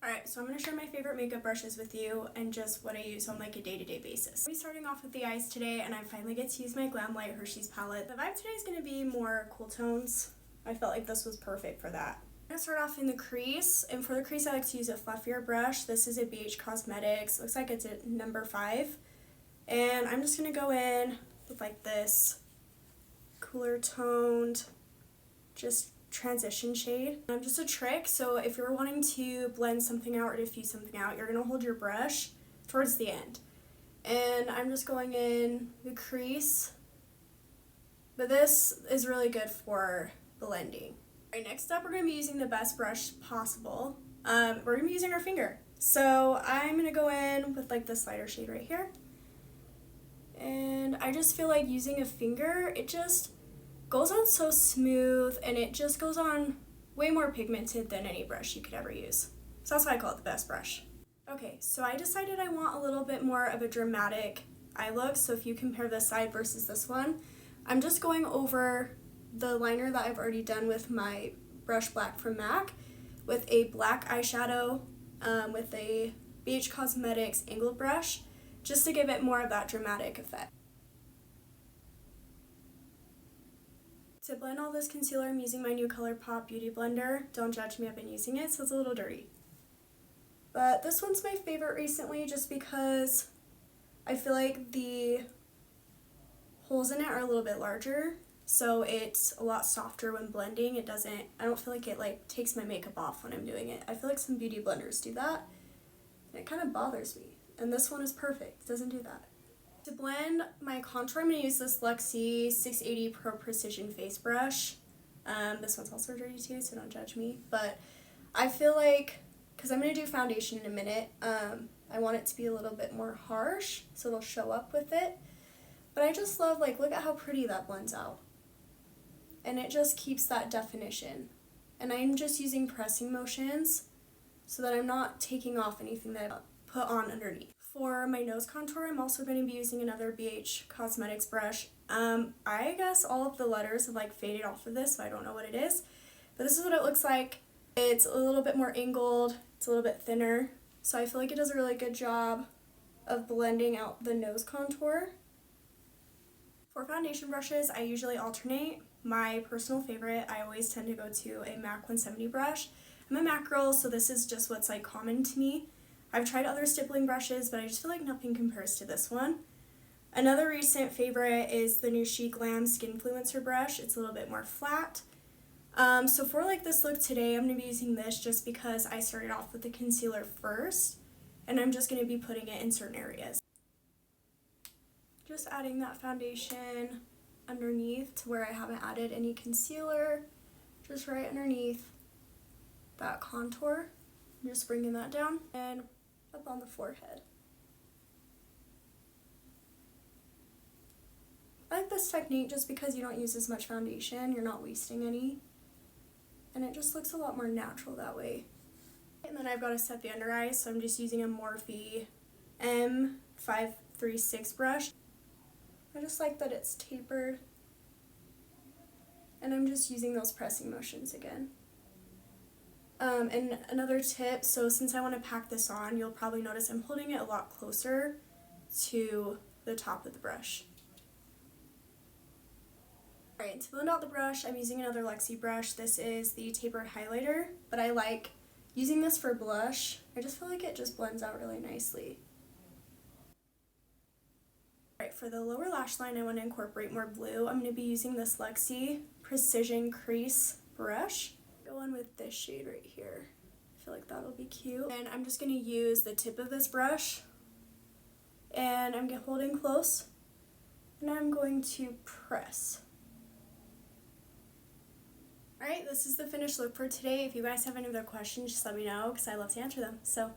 Alright, so I'm going to share my favorite makeup brushes with you and just what I use on like a day-to-day basis. I'll be starting off with the eyes today, and I finally get to use my Glam Light Hershey's palette. The vibe today is going to be more cool tones. I felt like this was perfect for that. I'm going to start off in the crease, and for the crease I like to use a fluffier brush. This is a BH Cosmetics. Looks like it's a number 5. And I'm just going to go in with like this cooler toned, just transition shade. Just a trick, so if you're wanting to blend something out or diffuse something out, you're going to hold your brush towards the end. And I'm just going in the crease, but this is really good for blending. Alright, next up we're going to be using the best brush possible. We're going to be using our finger. So I'm going to go in with like this lighter shade right here. And I just feel like using a finger, it just goes on so smooth, and it just goes on way more pigmented than any brush you could ever use. So that's why I call it the best brush. Okay, so I decided I want a little bit more of a dramatic eye look. So if you compare this side versus this one, I'm just going over the liner that I've already done with my brush black from MAC with a black eyeshadow with a BH Cosmetics angled brush, just to give it more of that dramatic effect. To blend all this concealer, I'm using my new ColourPop Beauty Blender. Don't judge me, I've been using it, so it's a little dirty. But this one's my favorite recently just because I feel like the holes in it are a little bit larger, so it's a lot softer when blending. I don't feel like it like takes my makeup off when I'm doing it. I feel like some beauty blenders do that, and it kind of bothers me. And this one is perfect, it doesn't do that. To blend my contour, I'm going to use this Luxie 680 Pro Precision Face Brush. This one's also dirty too, so don't judge me. But I feel like, because I'm going to do foundation in a minute, I want it to be a little bit more harsh, so it'll show up with it. But I just love, like, look at how pretty that blends out. And it just keeps that definition. And I'm just using pressing motions so that I'm not taking off anything that I put on underneath. For my nose contour, I'm also going to be using another BH Cosmetics brush. I guess all of the letters have like faded off of this, so I don't know what it is. But this is what it looks like. It's a little bit more angled, it's a little bit thinner. So I feel like it does a really good job of blending out the nose contour. For foundation brushes, I usually alternate. My personal favorite, I always tend to go to a MAC 170 brush. I'm a MAC girl, so this is just what's like common to me. I've tried other stippling brushes, but I just feel like nothing compares to this one. Another recent favorite is the new Chic Glam Skinfluencer brush. It's a little bit more flat. So for like this look today, I'm going to be using this just because I started off with the concealer first, and I'm just going to be putting it in certain areas. Just adding that foundation underneath to where I haven't added any concealer, just right underneath that contour. I'm just bringing that down and up on the forehead. I like this technique just because you don't use as much foundation, you're not wasting any, and it just looks a lot more natural that way. And then I've got to set the under eyes, so I'm just using a Morphe M536 brush. I just like that it's tapered, and I'm just using those pressing motions again. And another tip, so since I want to pack this on, you'll probably notice I'm holding it a lot closer to the top of the brush. Alright, to blend out the brush, I'm using another Luxie brush. This is the tapered highlighter, but I like using this for blush. I just feel like it just blends out really nicely. Alright, for the lower lash line, I want to incorporate more blue. I'm going to be using this Luxie Precision Crease brush. Go in with this shade right here. I feel like that'll be cute. And I'm just going to use the tip of this brush, and I'm holding close, and I'm going to press. Alright, this is the finished look for today. If you guys have any other questions, just let me know because I love to answer them. So